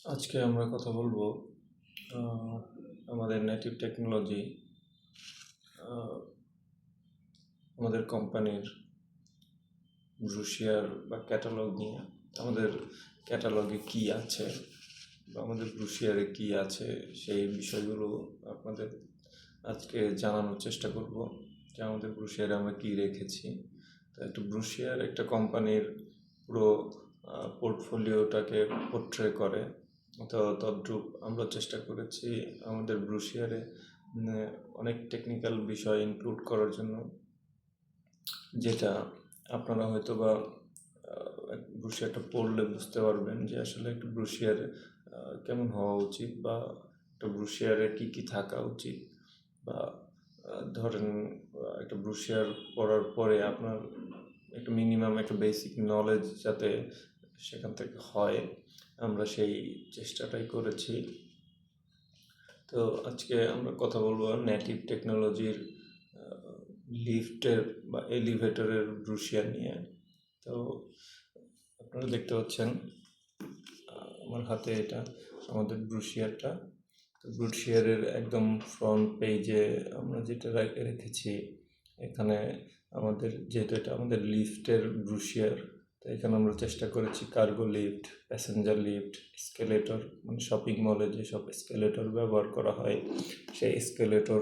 আজকে আমরা কথা বলবো আমাদের নেটিভ টেকনোলজি, আমাদের কোম্পানির ব্রুশিয়ার বা ক্যাটালগ নিয়ে। আমাদের ক্যাটালগে কি আছে বা আমাদের ব্রুশিয়ারে কি আছে সেই বিষয়গুলো আপনাদের আজকে জানানোর চেষ্টা করব যে আমাদের ব্রুশিয়ারে আমরা কি রেখেছি। তো একটা ব্রুশিয়ার একটা কোম্পানির পুরো পোর্টফোলিওটাকে পোর্ট্রে করে। তো তদ্রূপ আমরা চেষ্টা করেছি আমাদের ব্রুশিয়ারে অনেক টেকনিক্যাল বিষয় ইনক্লুড করার জন্য, যেটা আপনারা হয়তো বা ব্রুশিয়ারটা পড়লে বুঝতে পারবেন যে আসলে একটা ব্রুশিয়ারে কেমন হওয়া উচিত বা একটা ব্রুশিয়ারে কী কী থাকা উচিত। বা ধরেন একটা ব্রুশিয়ার পড়ার পরে আপনার একটা মিনিমাম একটা বেসিক নলেজ যাতে সেখান থেকে হয়, আমরা সেই চেষ্টাটাই করেছি। তো আজকে আমরা কথা বলবো নেটিভ টেকনোলজির লিফটের বা এলিভেটরের ব্রুশিয়ার নিয়ে। তো আপনারা দেখতে পাচ্ছেন আমার হাতে এটা আমাদের ব্রুশিয়ারটা। তো ব্রুশিয়ারের একদম ফ্রন্ট পেজে আমরা যেটা রেখেছি, এখানে আমাদের যেহেতু এটা আমাদের লিফটের ব্রুশিয়ার, তো এখানে আমরা চেষ্টা করেছি cargo lift, passenger lift, escalator, মানে শপিং মলে যেসব এসকেলেটর ব্যবহার করা হয় সেই এসকেলেটর,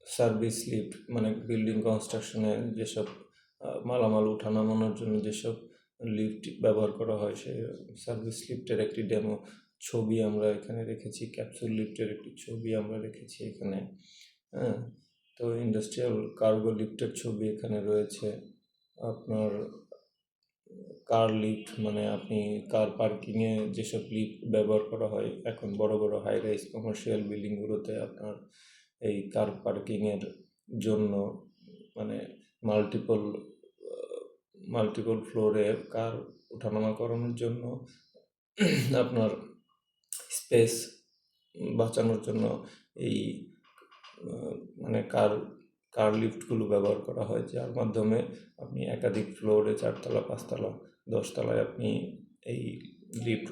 সার্ভিস লিফট মানে বিল্ডিং কনস্ট্রাকশনে যেসব মালামাল নামানোর জন্য যেসব লিফট ব্যবহার করা হয় সেই সার্ভিস লিফটের একটি ডেমো ছবি আমরা এখানে রেখেছি, ক্যাপসুল লিফটের একটি ছবি আমরা রেখেছি এখানে। হ্যাঁ, তো ইন্ডাস্ট্রিয়াল কার্গো লিফটের ছবি এখানে রয়েছে। আপনার কার লিফট মানে আপনি কার পার্কিংয়ে যেসব লিফট ব্যবহার করা হয় এখন বড় বড় হাই রাইজ কমার্শিয়াল বিল্ডিংগুলোতে, আপনার এই কার পার্কিংয়ের জন্য মানে মাল্টিপল মাল্টিপল ফ্লোরে কার ওঠানামা করানোর জন্য আপনার স্পেস বাঁচানোর জন্য এই মানে কার লিফটগুলো ব্যবহার করা হয়, যার মাধ্যমে আপনি একাধিক ফ্লোরে 4তলা 5তলা 10তলায় আপনি এই লিফট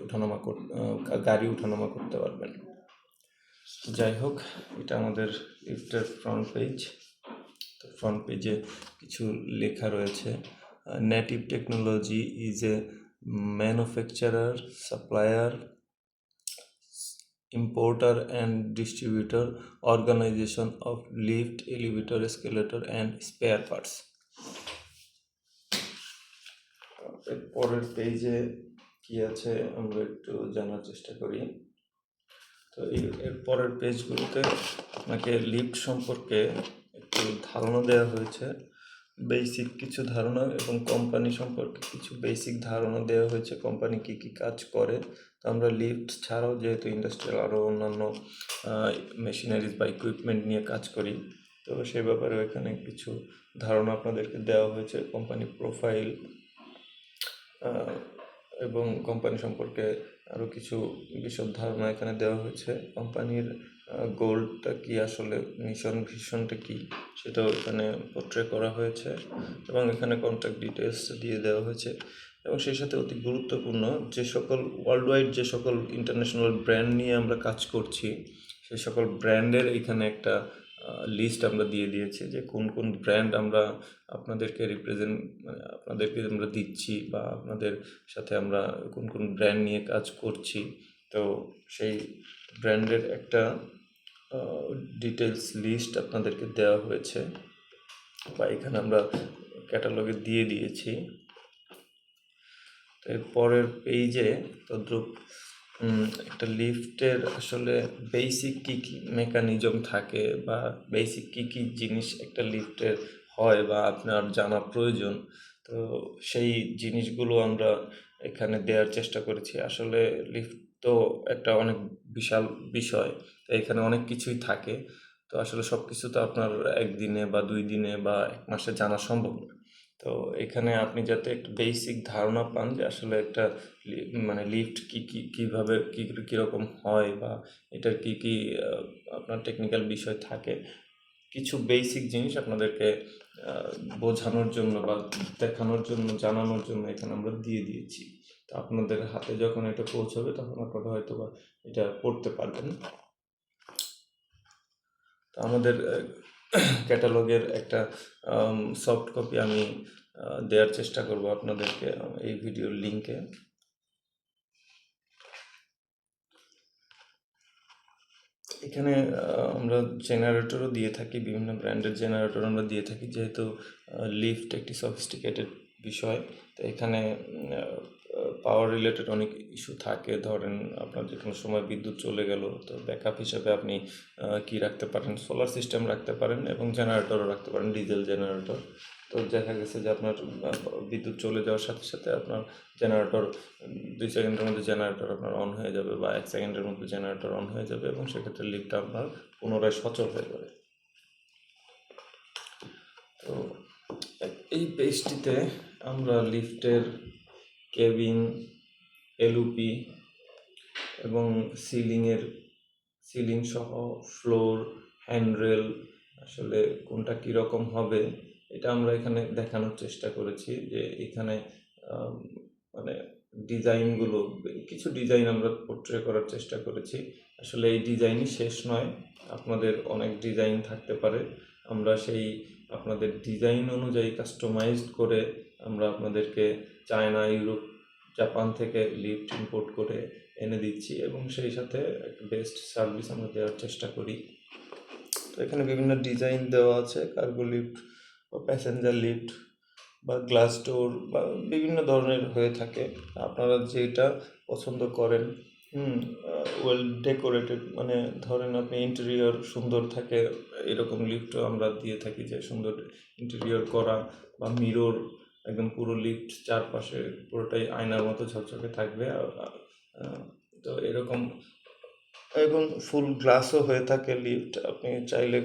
গাড়ি ওঠানামা করতে পারবেন। যাই হোক, এটা আমাদের লিফটের ফ্রন্ট পেজ। তো ফ্রন্ট পেজে কিছু লেখা রয়েছে, native technology is a manufacturer, supplier, importer and distributor organization of lift, elevator, escalator and spare parts. এর পরের পেজে কি আছে আমরা একটু জানার চেষ্টা করি। তো এর পরের পেজগুলোতে আপনাকে লিফট সম্পর্কে একটু ধারণা দেওয়া হয়েছে, বেসিক কিছু ধারণা, এবং কোম্পানি সম্পর্কে কিছু বেসিক ধারণা দেওয়া হয়েছে, কোম্পানি কী কী কাজ করে। তো আমরা লিফট ছাড়াও যেহেতু ইন্ডাস্ট্রিয়াল আরও অন্যান্য মেশিনারিজ বা ইকুইপমেন্ট নিয়ে কাজ করি, তো সেই ব্যাপারে এখানে কিছু ধারণা আপনাদেরকে দেওয়া হয়েছে, কোম্পানি প্রোফাইল এবং কোম্পানি সম্পর্কে আরও কিছু বিশদ ধারণা এখানে দেওয়া হয়েছে। কোম্পানির গোলটা কি, আসলে মিশন ভিশনটা কি, সেটাও এখানে পোর্ট্রে করা হয়েছে এবং এখানে কন্ট্যাক্ট ডিটেলস দিয়ে দেওয়া হয়েছে। এবং সেই সাথে অতি গুরুত্বপূর্ণ, যে সকল ওয়ার্ল্ড ওয়াইড যে সকল ইন্টারন্যাশনাল ব্র্যান্ড নিয়ে আমরা কাজ করছি, সেই সকল ব্র্যান্ডের এখানে একটা লিস্ট আমরা দিয়ে দিয়েছি যে কোন কোন ব্র্যান্ড আমরা আপনাদেরকে আপনাদেরকে আমরা দিচ্ছি বা আপনাদের সাথে আমরা কোন কোন ব্র্যান্ড নিয়ে কাজ করছি। তো সেই ব্র্যান্ডের একটা ডিটেলস লিস্ট আপনাদেরকে দেওয়া হয়েছে বা এখানে আমরা ক্যাটালগে দিয়ে দিয়েছি। তো এর পরের পেজে তদ্রূপ একটা লিফটের আসলে বেসিক কী কী মেকানিজম থাকে বা বেসিক কী কী জিনিস একটা লিফটের হয় বা আপনার জানা প্রয়োজন, তো সেই জিনিসগুলো আমরা এখানে দেওয়ার চেষ্টা করেছি। আসলে লিফট তো একটা অনেক বিশাল বিষয়, তো এখানে অনেক কিছুই থাকে। তো আসলে সব কিছু তো আপনার একদিনে বা 2 দিনে বা 1 মাসে জানা সম্ভব না। তো এখানে আপনি যাতে একটা বেসিক ধারণা পান যে আসলে একটা মানে লিফট কীভাবে কীরকম হয় বা এটার কী কী আপনার টেকনিক্যাল বিষয় থাকে, কিছু বেসিক জিনিস আপনাদেরকে বোঝানোর জন্য বা দেখানোর জন্য, জানানোর জন্য এখানে আমরা দিয়ে দিয়েছি। তো আপনাদের হাতে যখন এটা পৌঁছবে তখন আপনারা হয়তো বা এটা পড়তে পারবেন। তো আমাদের ক্যাটালগের একটা সফট কপি আমি দেওয়ার চেষ্টা করব আপনাদেরকে এই ভিডিওর লিঙ্কে। এখানে আমরা জেনারেটরও দিয়ে থাকি, বিভিন্ন ব্র্যান্ডের জেনারেটর আমরা দিয়ে থাকি, যেহেতু লিফট একটি সফিস্টিকেটেড বিষয়। তো এখানে পাওয়ার রিলেটেড অনেক ইস্যু থাকে। ধরেন আপনার যে কোনো সময় বিদ্যুৎ চলে গেল, তো ব্যাকআপ হিসেবে আপনি কি রাখতে পারেন, সোলার সিস্টেম রাখতে পারেন এবং জেনারেটরও রাখতে পারেন, ডিজেল জেনারেটর। তো দেখা গেছে যে আপনার বিদ্যুৎ চলে যাওয়ার সাথে সাথে আপনার জেনারেটর 2 সেকেন্ডের মধ্যে জেনারেটর আপনার অন হয়ে যাবে, বা 1 সেকেন্ডের মধ্যে জেনারেটর অন হয়ে যাবে, এবং সেক্ষেত্রে লিফটটা আপনার পুনরায় সচল হয়ে যাবে। তো এই পেজটিতে আমরা লিফটের কেবিন, এলইউপি এবং সিলিং সহ ফ্লোর, হ্যান্ডরেল, আসলে কোনটা কীরকম হবে এটা আমরা এখানে দেখানোর চেষ্টা করেছি। যে এখানে মানে ডিজাইনগুলো, কিছু ডিজাইন আমরা পোর্ট্রে করার চেষ্টা করেছি। আসলে এই ডিজাইনই শেষ নয়, আপনাদের অনেক ডিজাইন থাকতে পারে। আমরা সেই আপনাদের ডিজাইন অনুযায়ী কাস্টমাইজড করে আমরা আপনাদেরকে চায়না, ইউরোপ, জাপান থেকে লিফট ইম্পোর্ট করে এনে দিচ্ছি, এবং সেই সাথে বেস্ট সার্ভিস আমরা দেওয়ার চেষ্টা করি। তো এখানে বিভিন্ন ডিজাইন দেওয়া আছে, কার্গো লিফট বা প্যাসেঞ্জার লিফট বা গ্লাস ডোর বা বিভিন্ন ধরনের হয়ে থাকে। আপনারা যেটা পছন্দ করেন, ওয়েল ডেকোরেটেড, মানে ধরেন আপনি ইন্টেরিয়র সুন্দর থাকে, এরকম লিফটও আমরা দিয়ে থাকি, যে সুন্দর ইন্টেরিয়র করা, বা মিরর একদম পুরো লিফট চারপাশে পুরোটাই আয়নার মতো ঝকঝকে থাকবে। তো এরকম, এবং ফুল গ্লাসও হয়ে থাকে লিফট। আপনি চাইলে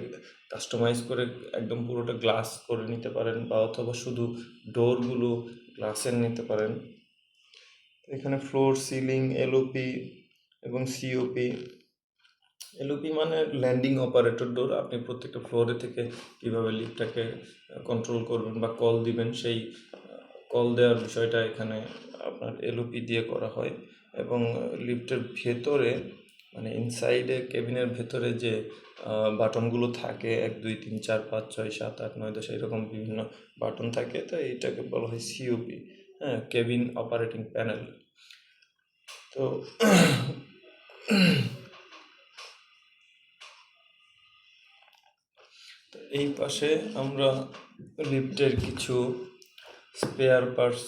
কাস্টমাইজ করে একদম পুরোটা গ্লাস করে নিতে পারেন, বা অথবা শুধু ডোরগুলো গ্লাসের নিতে পারেন। এখানে ফ্লোর, সিলিং, এলওপি এবং সিওপি। এলওপি মানে ল্যান্ডিং অপারেটর ডোর। আপনি প্রত্যেকটা ফ্লোরে থেকে কীভাবে লিফটটাকে কন্ট্রোল করবেন বা কল দিবেন, সেই কল দেওয়ার বিষয়টা এখানে আপনার এলওপি দিয়ে করা হয়। এবং লিফটের ভেতরে, মানে ইনসাইডে কেবিনের ভেতরে যে বাটনগুলো থাকে, 1 2 3 4 5 6 7 8 9 10 এরকম বিভিন্ন বাটন থাকে। তো এইটাকে বলা হয় সিওপি, হ্যাঁ, কেবিন অপারেটিং প্যানেল। তো এই পাশে আমরা লিফটের কিছু স্পেয়ার পার্টস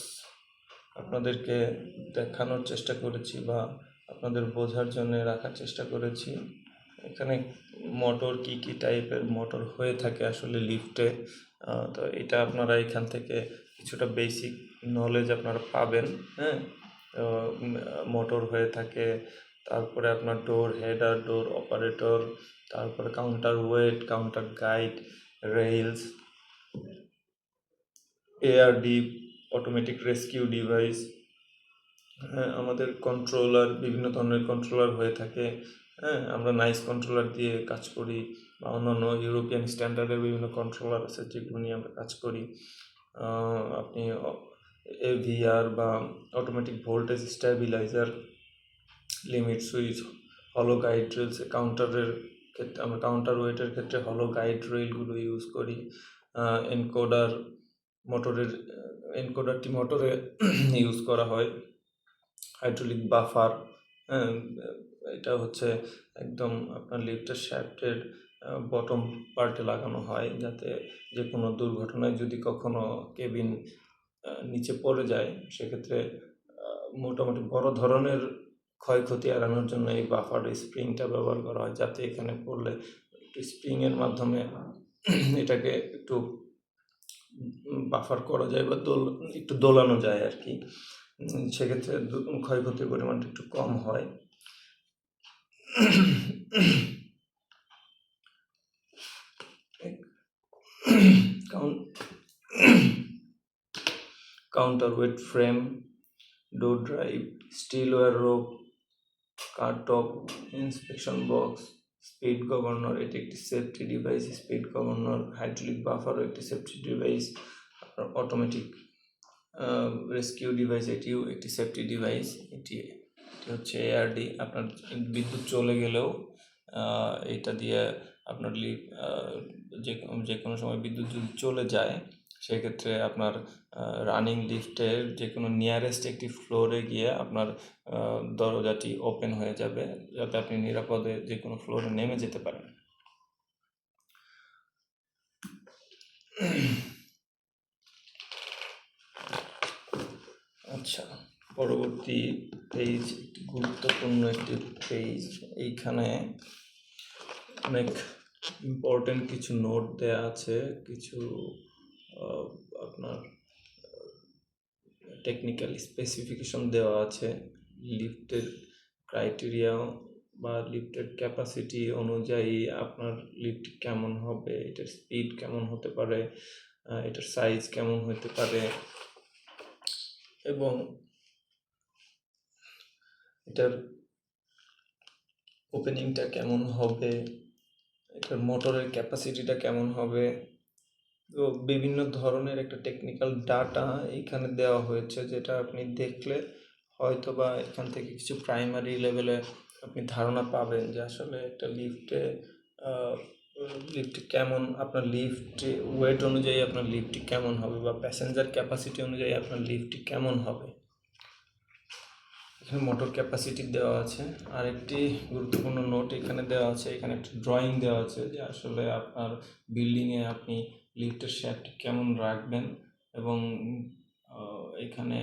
আপনাদেরকে দেখানোর চেষ্টা করেছি, বা আপনাদের বোঝার জন্য রাখার চেষ্টা করেছি। এখানে মোটর, কী কী টাইপের মোটর হয়ে থাকে আসলে লিফটে, তো এটা আপনারা এখান থেকে কিছুটা বেসিক নলেজ আপনারা পাবেন। হ্যাঁ, মোটর হয়ে থাকে, তারপরে আপনার ডোর হেডার, ডোর অপারেটর, তারপরে counterweight, counter guide, rails, ARD, automatic rescue device. হ্যাঁ, আমাদের কন্ট্রোলার, বিভিন্ন ধরনের কন্ট্রোলার হয়ে থাকে। হ্যাঁ, আমরা নাইস কন্ট্রোলার দিয়ে কাজ করি, বা অন্যান্য ইউরোপিয়ান স্ট্যান্ডার্ডের বিভিন্ন কন্ট্রোলার আছে যেগুলো নিয়ে আমরা কাজ করি। আপনি এভিআর বা automatic voltage stabiliser, limit switch, হলো গাইড রেলস, কাউন্টারের ক্ষেত্রে আমরা কাউন্টার ওয়েটের ক্ষেত্রে হলো গাইড রেলগুলো ইউজ করি। এনকোডার, মোটরের এনকোডারটি মোটরে ইউজ করা হয়। হাইড্রোলিক বাফার, হ্যাঁ, এটা হচ্ছে একদম আপনার লিফটের শ্যাফটের বটম পার্টে লাগানো হয়, যাতে যে কোনো দুর্ঘটনায় যদি কখনো কেবিন নিচে পড়ে যায়, সেক্ষেত্রে মোটামুটি বড় ধরনের ক্ষয়ক্ষতি এড়ানোর জন্য এই বাফার স্প্রিংটা ব্যবহার করা হয়, যাতে এখানে পড়লে একটু স্প্রিংয়ের মাধ্যমে এটাকে একটু বাফার করা যায়, বা একটু দোলানো যায় আর কি। সেক্ষেত্রে ক্ষয়ক্ষতির পরিমাণটা একটু কম হয়। Counterweight frame, door drive, steel wire rope, car top, inspection box, speed governor, এটি একটি safety device. Speed governor, hydraulic বাফারও একটি সেফটি ডিভাইস। আপনার অটোমেটিক রেস্কিউ ডিভাইস, এটিও একটি সেফটি ডিভাইস। এটি হচ্ছে এআরডি। আপনার বিদ্যুৎ চলে গেলেও এটা দিয়ে আপনার যে কোনো সময় বিদ্যুৎ যদি চলে যায়, সেক্ষেত্রে আপনার রানিং লিফটের যে কোনো নিয়ারেস্ট একটি ফ্লোরে গিয়ে আপনার দরজাটি ওপেন হয়ে যাবে, যাতে আপনি নিরাপদে যে কোনো ফ্লোরে নেমে যেতে পারেন। আচ্ছা, পরবর্তী পেজ একটি গুরুত্বপূর্ণ একটি পেজ। এইখানে অনেক ইম্পর্টেন্ট কিছু নোট দেয়া আছে, কিছু আপনার টেকনিক্যাল স্পেসিফিকেশন দেওয়া আছে। লিফটের ক্রাইটেরিয়া বা লিফটের ক্যাপাসিটি অনুযায়ী আপনার লিফট কেমন হবে, এটার স্পিড কেমন হতে পারে, এটার সাইজ কেমন হতে পারে, এবং এটার ওপেনিংটা কেমন হবে, এটার মোটরের ক্যাপাসিটিটা কেমন হবে। তো বিভিন্ন ধরনের একটা টেকনিক্যাল ডাটা এইখানে দেওয়া হয়েছে, যেটা আপনি দেখলে হয়তো বা এখান থেকে কিছু প্রাইমারি লেভেলে আপনি ধারণা পাবেন যে আসলে একটা লিফটে কেমন, আপনার লিফটে ওয়েট অনুযায়ী আপনার লিফটটি কেমন হবে, বা প্যাসেঞ্জার ক্যাপাসিটি অনুযায়ী আপনার লিফটটি কেমন হবে। এখানে মোটর ক্যাপাসিটি দেওয়া আছে। আরেকটি গুরুত্বপূর্ণ নোট এখানে দেওয়া আছে, এখানে একটা ড্রয়িং দেওয়া আছে যে আসলে আপনার বিল্ডিংয়ে আপনি লিফটের শ্যাফট কেমন রাখবেন, এবং এখানে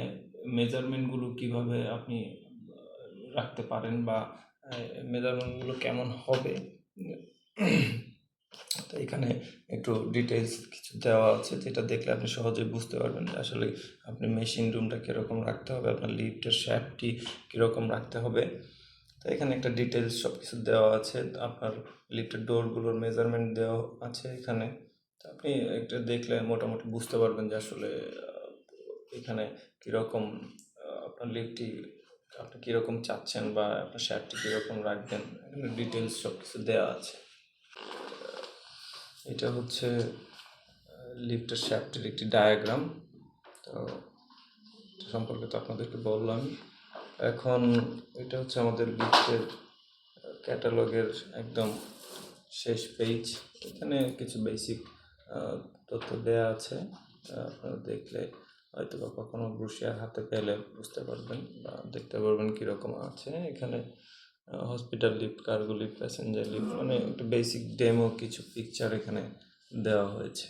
মেজারমেন্টগুলো কিভাবে আপনি রাখতে পারেন, বা মেজারমেন্টগুলো কেমন হবে। তো এখানে একটু ডিটেলস কিছু দেওয়া আছে, যেটা দেখলে আপনি সহজেই বুঝতে পারবেন যে আসলে আপনি মেশিন রুমটা কীরকম রাখতে হবে, আপনার লিফটের শ্যাফটটি কীরকম রাখতে হবে। তো এখানে একটা ডিটেলস সব কিছু দেওয়া আছে। আপনার লিফটের ডোরগুলোর মেজারমেন্ট দেওয়া আছে এখানে। তো আপনি একটা দেখলে মোটামুটি বুঝতে পারবেন যে আসলে এখানে কীরকম আপনার লিফটটি আপনি কীরকম চাচ্ছেন, বা আপনার শ্যাফটটি কীরকম রাখবেন। এখানে ডিটেলস সব কিছু দেওয়া আছে। এটা হচ্ছে লিফটের শ্যাফটের একটি ডায়াগ্রাম। তো এটা সম্পর্কে তো আপনাদেরকে বললাম। এখন এটা হচ্ছে আমাদের লিফটের ক্যাটালগের একদম শেষ পেজ। এখানে কিছু বেসিক তথ্য দেয়া আছে, আপনারা দেখলে হয়তো বা কখনো ব্রোশিয়ার হাতে পেলে বুঝতে পারবেন বা দেখতে পারবেন কীরকম আছে। এখানে hospital lift, cargo lift, passenger lift, মানে একটা বেসিক ডেমো কিছু পিকচার এখানে দেওয়া হয়েছে।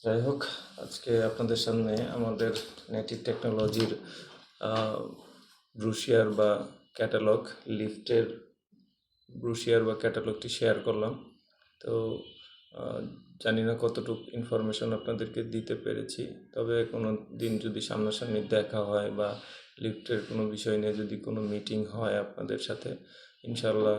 যাই হোক, আজকে আপনাদের সামনে আমাদের নেটিভ টেকনোলজির ব্রোশিয়ার বা ক্যাটালগ, লিফটের ব্রোশিয়ার বা ক্যাটালগটি শেয়ার করলাম। তো জানি না কতটুকু ইনফরমেশন আপনাদেরকে দিতে পেরেছি, তবে কোনো দিন যদি সামনাসামনি দেখা হয় বা লিফটের কোনো বিষয় নিয়ে যদি কোনো মিটিং হয় আপনাদের সাথে, ইনশাল্লাহ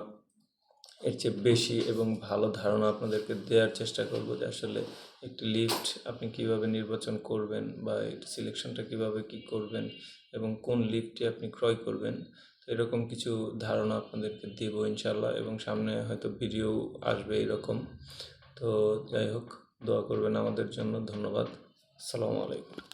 এর চেয়ে বেশি এবং ভালো ধারণা আপনাদেরকে দেওয়ার চেষ্টা করব যে আসলে একটি লিফট আপনি কিভাবে নির্বাচন করবেন, বা এর সিলেকশনটা কিভাবে কি করবেন, এবং কোন লিফটটি আপনি ক্রয় করবেন। এরকম কিছু ধারণা আপনাদেরকে দেব ইনশাল্লাহ, এবং সামনে হয়তো ভিডিও আসবে এরকম। তো যাই হোক, দোয়া করবেন আমাদের জন্য। ধন্যবাদ। আসসালামু আলাইকুম।